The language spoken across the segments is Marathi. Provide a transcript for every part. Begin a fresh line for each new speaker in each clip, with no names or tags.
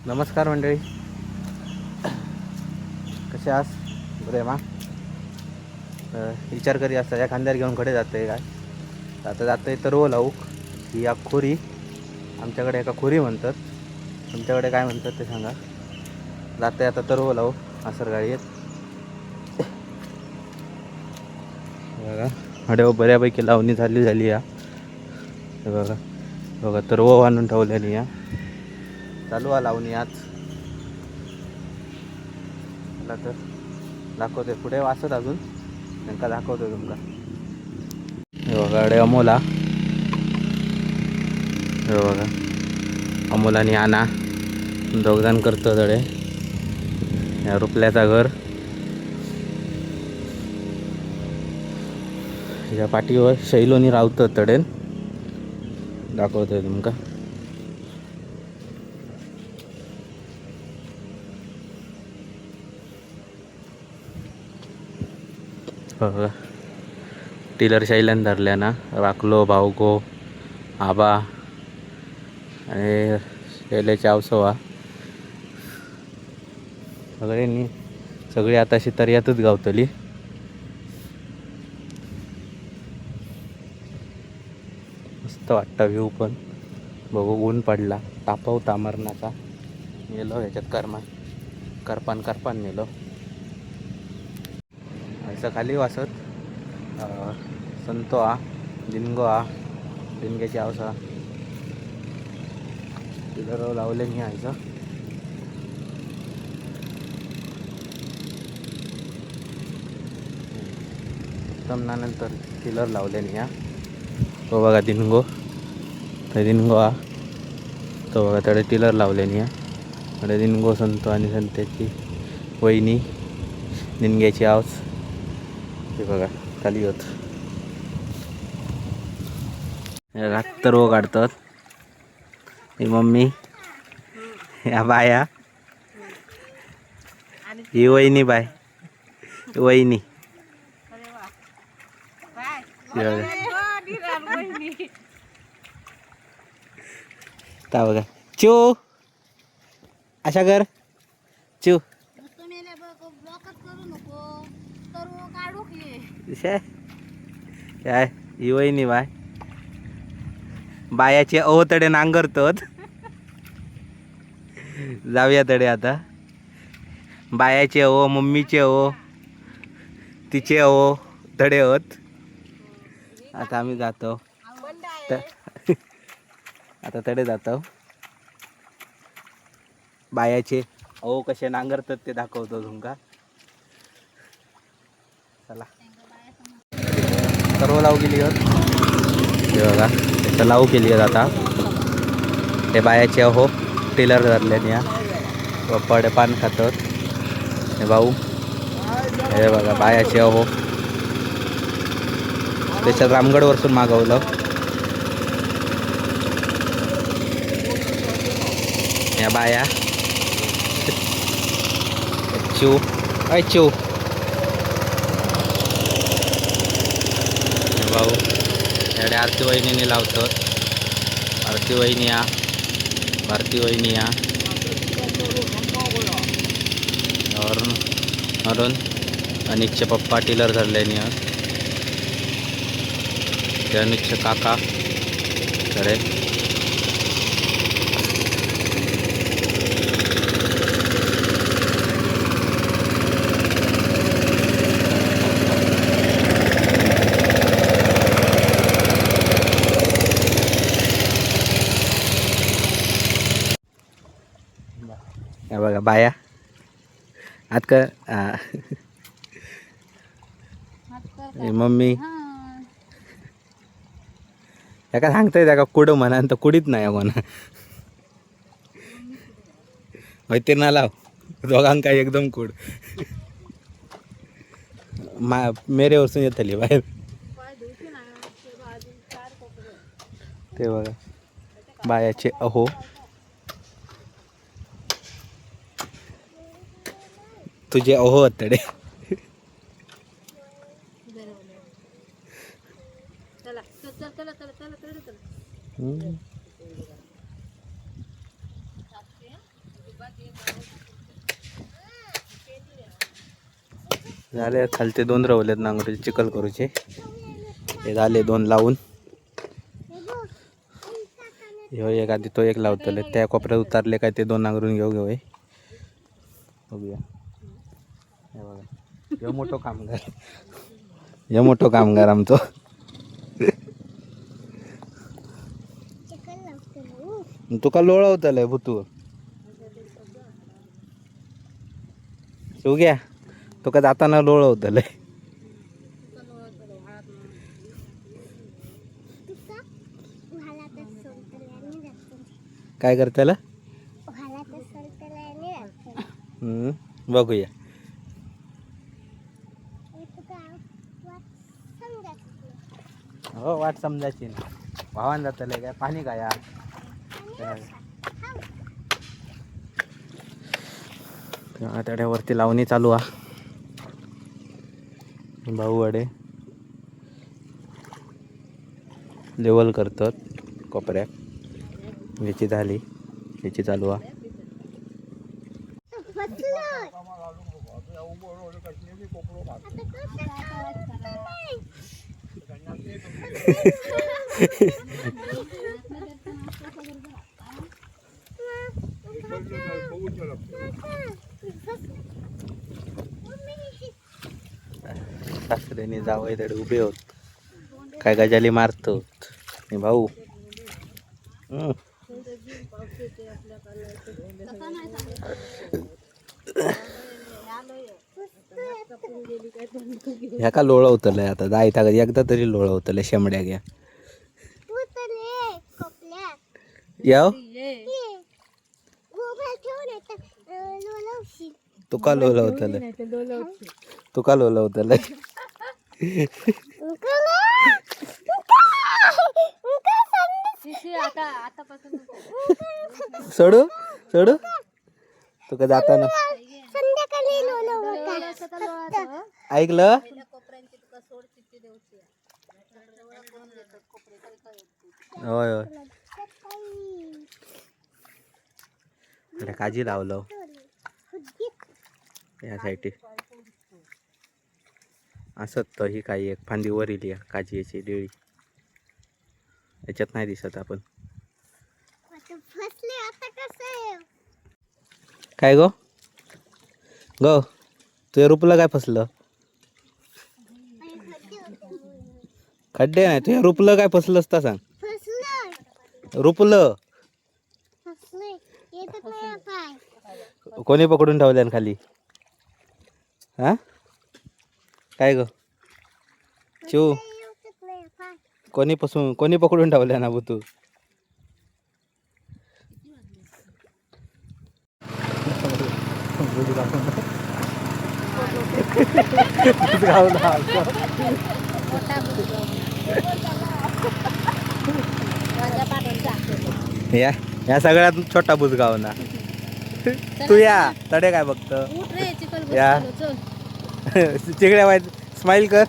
नमस्कार मंडळी, कसे आहात? बरे मा विचार करी असता या खांद्यावर घेऊन कडे जाते काय आता जाते तर हो लावूक ही या खोरी आमच्याकडे एका खोरी म्हणतात, तुमच्याकडे काय म्हणतात ते सांगा. जाते आता तर हो लावू असर गाडीत बघा हडे बऱ्यापैकी लावणी झाली या बघा बघा तर वो आणून ठेवल्याने या चालू आहे लावणी. आज मला तर दाखवते पुढे वाचत अजून त्यांना दाखवतो तुमका. हे बघा अडे अमोला, हे बघा अमोल आणि आना दोगदान करतो तडे या रुपल्याचा घर या पाठीवर शैलोनी रावतं तडेन दाखवतोय तुमका. बघा टिलर शैल्यान धरल्या ना राखलो भाऊको आबा आणि शैलेचे आवसवा सगळी आता शितर्यातच गावतली. मस्त वाटतं व्ह्यू, पण बघू ऊन पडला तापवता मरणाचा नेलो ह्याच्यात करपान नेलो असं खाली वासत संतो हा लिंगो हा लिंग्याची आवसा तिथं लावले नाही आयचं उत्तमनानंतर किलर लावले नाही. तो बघा दिनगो हा तो बघा त्याकडे टिलर लावले नाही. कडे दिनगो संतो आणि संत्याची वहिनी निनग्याची आवाज ते बघा खाली होत तरव काढतात. ही मम्मी, या बाया, ही वहिनी बाय वहिनी ता बघा चू अशा कर चू काय ही वहिनी बाय बायाचे ओ तडे नांगरतात. जाऊया तडे आता बायाचे ओ मम्मीचे ओ तिचे ओ तडे होत. आता आम्ही जातो आता तडे जातो बायाचे ओ कसे नांगरतात ते दाखवतो तुमका. चला सर्व लावू केली होत ते बघा त्याचं लावू केली होत. आता ते बायाचे हो टेलर धरल्याने या पडे पान खातात. हे भाऊ हे बघा बायाचे हो त्याच्यात रामगड वरसून मागवलं. या बाया चू अय चू भाऊ याडे आरती वहिनीने लावतात. आरती वहिनी या भारती वहिनी या अरुण अनिकचे पप्पा टिलर धरल्याने ते अनिकचे काका कडे बघा बाया आत का मम्मी याका सांगताय त्या का कुड म्हणा तर कुडीत नाही म्हणा माहिती ना लाव दोघांका एकदम कुड मेरे वरसून येतली बाहेर ते बघा बायाचे अहो तुझे अहो तडे झाले खालचे 2 रवलेत नांगोटीचे चिखल करूचे. हे झाले 2 लावून. ह्यो एक आधी तो एक लावतले. त्या कोपऱ्यात उतारले काय ते 2 नांगरून घेऊ हे बघूया. हे बघा ह्यो मोठो कामगार. ह्यो मोठो कामगार आमचो. तुका लोळवतलंय भूतू शिवग्या तुका जाताना लोळवतलंय. काय करतलं बघूया. हो वाट समजायची ना. भावान जातलंय काय पाणी काय त्याड्यावरती लावणी चालू आ. भाऊ वडे लेवल करतात कोपऱ्यात. याची झाली याची चालू आ. सासऱ्याने जावई तडे उभे होत काय गजाली मारतो भाऊ. ह्या का लोळवतलंय आता जायता एकदा तरी लोळवतलंय शेमड्या घ्या याव तुका लोळवतलंय तुका लोळवतलंय. सोडू सोडू तुका जाताना ऐकलं. होय होय काजी लावलं या साईटी असत तर ही काही एक फांदी वर इली काजीची डेळी याच्यात नाही दिसत आपण. काय गो गो तुझ्या रुपला काय फसलं. खड्डे नाही तुझ्या रुपलं काय फसलं असता सांग. रुपलं कोणी पकडून ठेवल्या खाली हा काय ग चिव कोणी पकडून ठेवल्या ना तू. या सगळ्यात छोटा बुजगाव ना तू या तडे काय बघत या चिकड्या वाईट स्माइल कर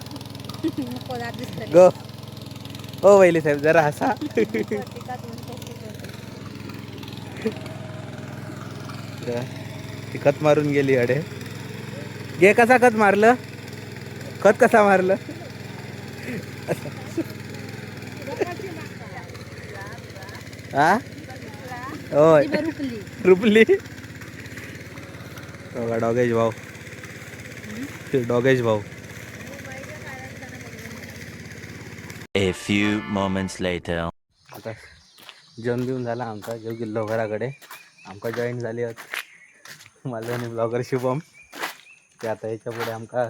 गो ओ वैली साहेब जरा हसा. ती खत मारून गेली अडे गे कसा खत मारलं खत कसा मारलं. हा होय रुपली डॉगेश भाऊ डॉगेश भाऊ.
A few moments later.
आता जेवण घेऊन झाला आमचा जेव गेलो घराकडे आमका जॉईन झाली माझं आणि ब्लॉगर शुभम ते आता याच्या पुढे आमका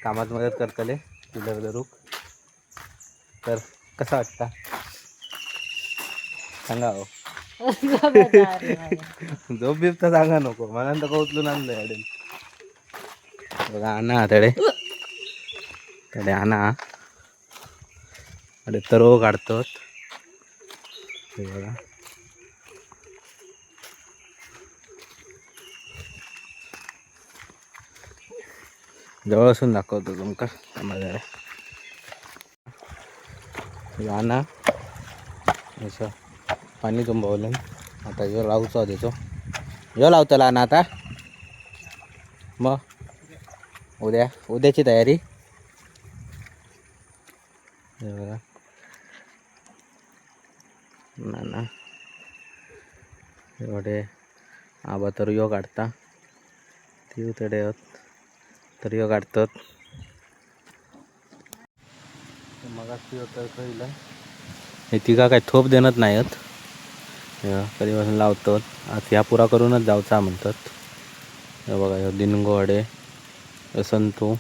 कामात मदत करतले पिलर धरूक. तर कसा वाटता सांगा हो. झोप बीप तर सांगा नको मला तर उचलून आणलंय अडे बघा आणा तडे तडे आणा अरे तरव काढतात हे बघा. जवळ असून दाखवतो तुमका जरा आणा असं पाणी तुंबवलं आता जो राहूचा देतो ह्यो लावतला ना आता मग उद्याची तयारी हे बघा ना एवढे आबा तर यो काढता ती तडे तर यो काढतात मग तर कळलं हे तिघा काय थोप देणत नाहीत कधीपासून लावतात आज ह्या पुरा करूनच जाऊचा म्हणतात हे बघा ह्यो दिनगोवाडे संतू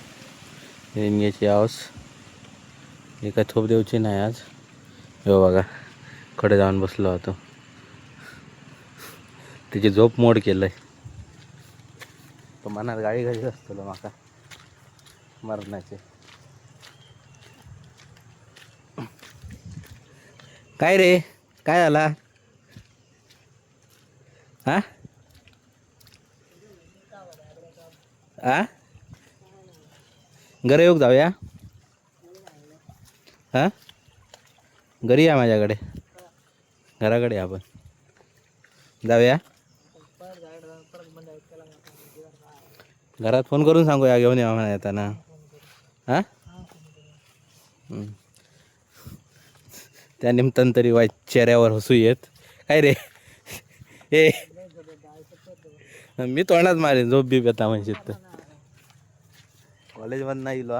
रेंगेची आवाज हे काय थोप देऊची नाही आज हे बघा कडे जाऊन बसलो होतो तिची झोप मोड केलंय तो मनात गाडी घालीत असतो माका मरणाचे काय रे काय झाला हा आ घरी येऊ जाऊया हा घरी या माझ्याकडे घराकडे आपण जाऊया घरात फोन करून सांगूया घेऊन या म्हणा येताना हां त्या निमतान तरी वाईट चेहऱ्यावर हसू येत काय रे ए मी तोंडात मारेन झोप बीप येता म्हणजे कॉलेजमधून नाही इलो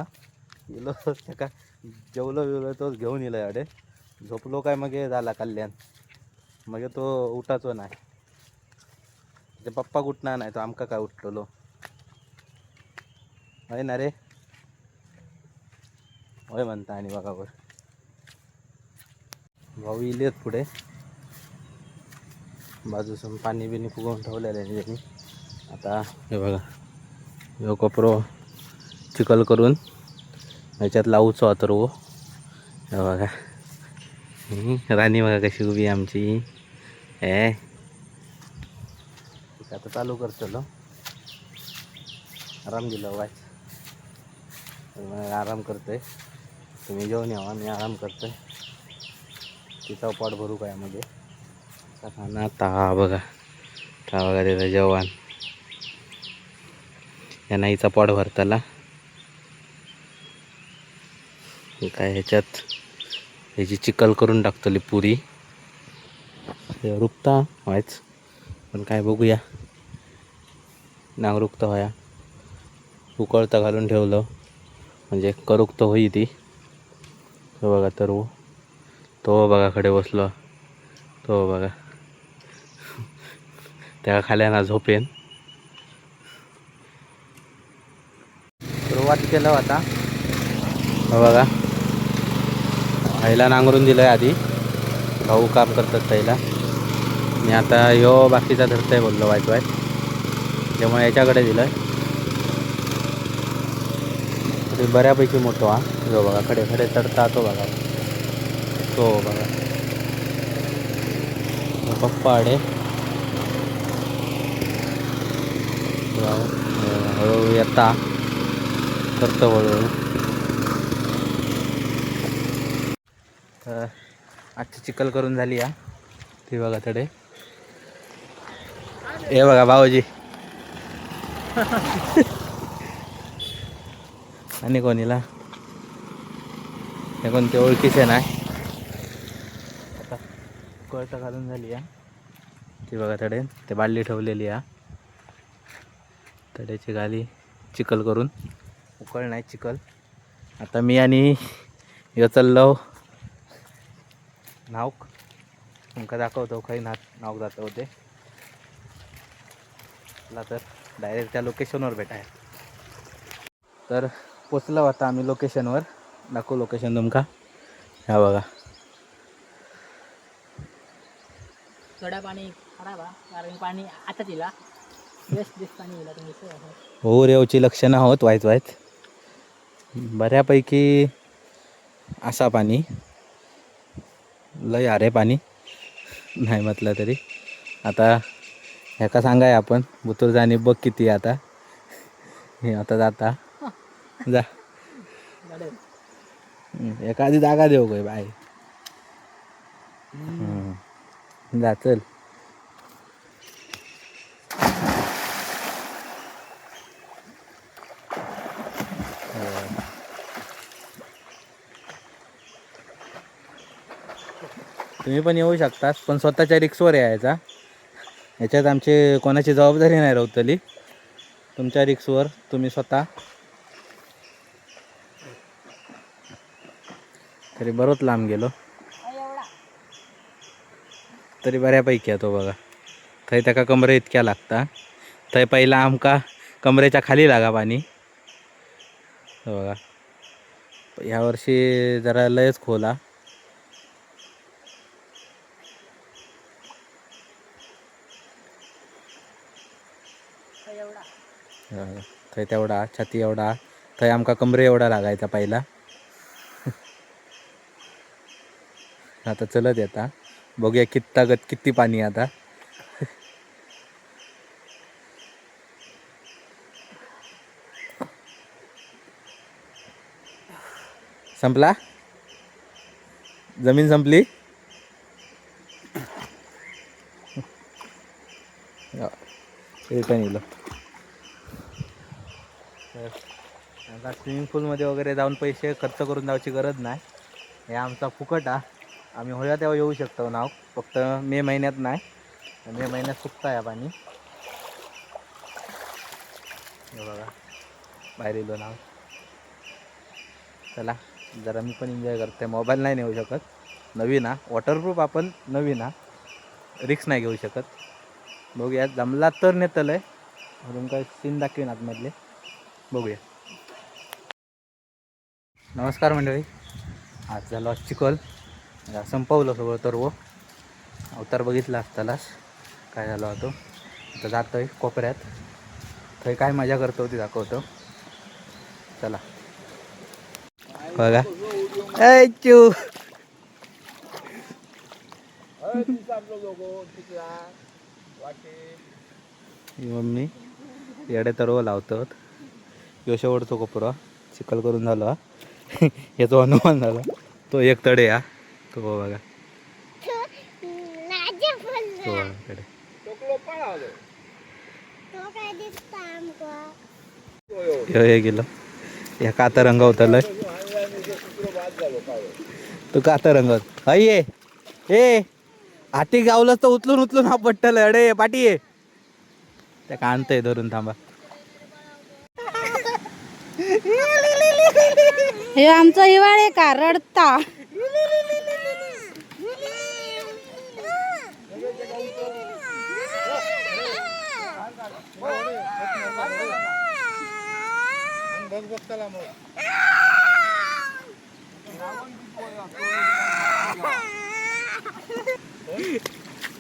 इलो का जेवलो बिवलो तोच घेऊन येलो अडे झोपलो काय मग झाला कल्याण मग तो उठाचो नाही ते पप्पा उठणार नाही तो आमका काय उठलेलो होय ना रे होय म्हणता आणि बघा वर भाऊ इलेत पुढे बाजूसून पाणी बिनी फुगवून ठेवलेलं आहे त्यांनी आता हे बघा ह्यो कोपरो चिखल करून ह्याच्यात लावूचो अथर्व हे बघा राणी बघा कशी उभी आमची हे आता चालू करतलो आराम दिला वाच आराम करतोय तुम्ही जेवण यावा मी आराम करतोय तिचा पोट भरू काय मध्ये खाना ता बघा त्याचं जेवण या नाहीचा पोट भरताला काय ह्याच्यात ह्याची चिकल करून टाकतली पुरी रुकता व्हायच पण काय बघूया नांग रुकता व्हाया उकळता घालून ठेवलं म्हणजे करूक तर होई ती तो बघा तर तो बघा कडे बसलो तो बघा त्या खाल्या ना झोपेन सुरुवात केलं आता बघा आईला नांगरून दिलं आहे आधी भाऊ काम करतात त्याला मी आता ह्यो बाकीचा धरतोय बोललो वाईट वाईट त्यामुळे याच्याकडे दिलं ते बऱ्यापैकी मोठो हा जो बघा खडे खडे चढता तो बघा तो बघा पप्पा आडे हळूहळू येता करतो हळूहळू आजची चिखल करून झाली या ती बघा तडे हे बघा भाऊजी आणि कोणीला हे कोणते ओळखीचे नाही आता कळता घालून झाली या ती बघा तडे ते बादली ठेवलेली या तड्याची गाली चिखल करून उकळ नाही चिखल आता मी आणि ह्यो चाललो नावक तुमका दाखवतो काही नाव जातं होते मला तर डायरेक्ट त्या लोकेशनवर भेटाय तर पोचलो आता आम्ही लोकेशनवर दाखवू लोकेशन तुमका ह्या बघा
थोडा पाणी खराब कारण पाणी आता तिला दिस पाणी येईल तुम्ही
हो रेवची लक्षणं आहोत वाईट वाईट बऱ्यापैकी असा पाणी लय अरे पाणी नाही म्हटलं तरी आता ह्याका सांगाय आपण बुतूर जाणी बघ किती आता हे आता जाता जा एखादी जागा देऊ काय बाय जा चल तुम्ही पण येऊ शकता, पण स्वतःच्या रिक्सवर यायचा. याच्यात आमची कोणाची जबाबदारी नाही रवतली. तुमच्या रिक्सवर तुम्ही स्वतः. तरी बरोच लांब गेलो, तरी बऱ्यापैकी आहे तो बघा. थंय त्याका कमरे इतक्या लागता. थंय पहिला आमका कमरेच्या खाली लागा पाणी. हो बघा, यावर्षी जरा लयच खोला. थंय तेवढा छाती एवढा, थंय आमका कमरे एवढा लागायचा पहिला. आता चलत येता, बघूया किती पाणी आता. संपला, जमीन संपली. Return yellow. आता स्विमिंग पूलमध्ये वगैरे जाऊन पैसे खर्च करून जायची गरज नाही. हे आमचा फुकट हा. आम्ही होया तेव्हा येऊ शकतो नाव, फक्त मे महिन्यात नाही. मे महिन्यात सुकता या पाणी. हे बघा बाहेर येलो नाव. चला जरा मी पण एन्जॉय करते. मोबाईल नाही नेऊ शकत, नवीन हा. वॉटरप्रूफ आपण नवीन हा, रिक्स नाही घेऊ शकत. बघूया जमला तर नेतलं आहे. अजून काय सीन दाखवेन आतमधले, बघूया. नमस्कार मंडळी, आज झालो चिखल. संपवलं सगळं तर अवतार बघितला असतालाच काय झालं होतं. आता जातोय कोपऱ्यात, थंय काय मजा करतो ती दाखवतो. चला बघा. चू मम्मी येडे तर लावतात. यो शेवटचो कोपरा चिखल करून झाला. याचा अनुमान झाला. तो एक तडे हा, तो बघा. हे गेलो या काता रंगवतलंय. तू काता रंगवत ये ए हाती गावलं तर उचलून हा पट्टल अडे पाठी ये. त्या का आणतंय धरून, थांबा.
हे आमचं हिवाळे का रडता.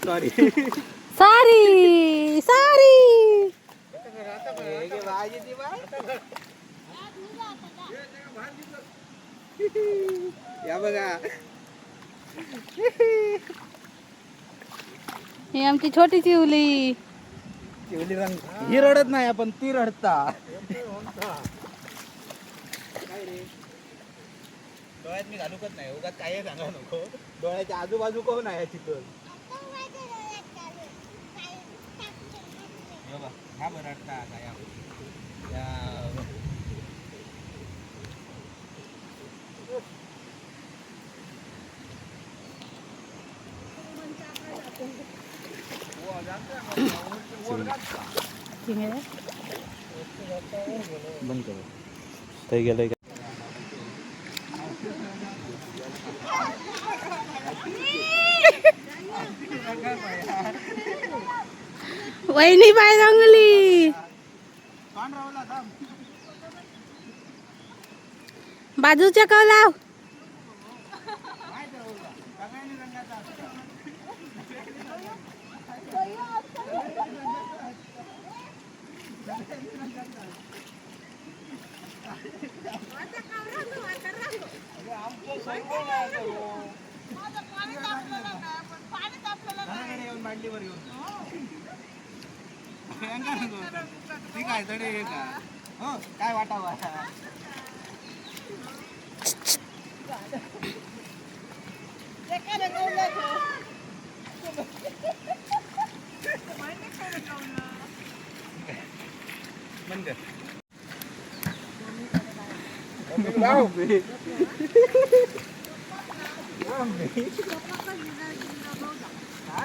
सॉरी
सारी सारी
या बघा.
ही आमची छोटी चिवली.
ही रडत नाही, आपण ती रडता. डोळ्यात मी घालूकच नाही, उगाच काय सांगा नको. डोळ्याच्या आजूबाजू कोण आहे चिखल. हा बरं रडता काय बंद करू. ते गेलंय का.
वहिनी बाय रंगली. बाजूच्या कव लाव.
काय वाटावा.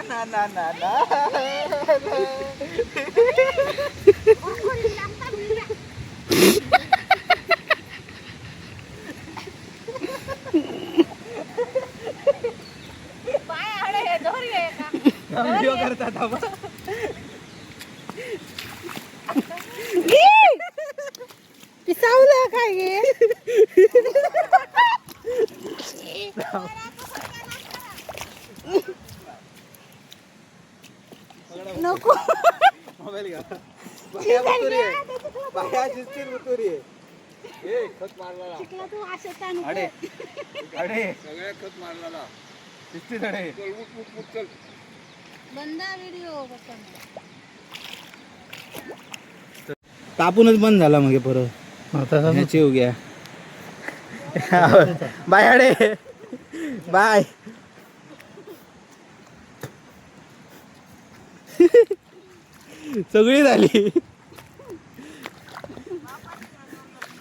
ना ना ना ना व्हिडिओ करतात आपण.
पिसावलं काय गे नको
मोबाईल घ्या. बाया बुतुरी आहे. बाया शिस्तीत बुतुरी आहे. ए खत मारला.
शिकला तू असे ताण
अडे अडे सगळ्या खत मारला. शिस्तीत अडे. चल
बंद व्हिडिओ
तापूनच बंद झाला मग परत. ह्याची उग्या. Bye अडे bye. सगळी झाली.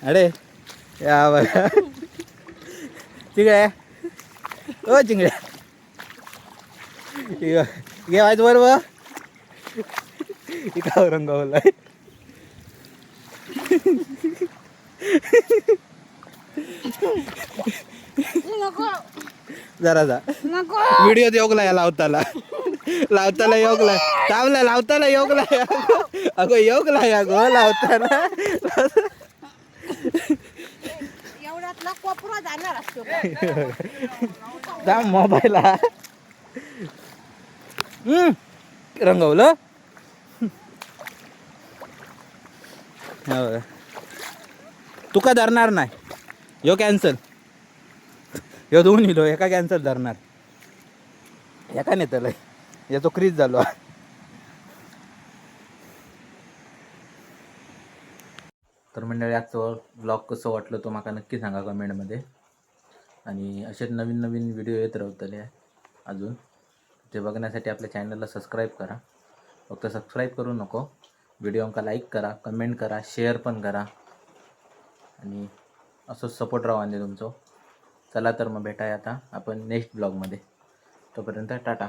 अरे या बघा चिंगड्या ओ चिंगड्या घे वायच बरोबर इकावर रंगवलाय.
नको
जरा जा
नको
व्हिडिओ योगला लावताला लावताला योगला चावला लावताला योगला अगो योगला या गो लावताना
एवढ्यातला कोपरा जाणार असतो
त्या मोबाईल रंगवलं. हो तुका धरणार नाही यो कॅन्सल यो दोन इलो एका कॅन्सल धरणार एका नेतलंय याचो क्रीज झालो. तर मंडळी आजचं ब्लॉग कसं वाटलं तो माका नक्की सांगा कमेंटमध्ये. आणि असेच नवीन नवीन व्हिडिओ येत राहतले अजून ते बघण्यासाठी आपल्या चॅनलला सबस्क्राईब करा. फक्त सबस्क्राईब करू नको व्हिडिओंका लाईक करा कमेंट करा शेअर पण करा आणि असंच सपोर्ट राहा तुमचं. चला तर मग भेटाय आता आपण नेक्स्ट ब्लॉगमध्ये. तोपर्यंत टाटा.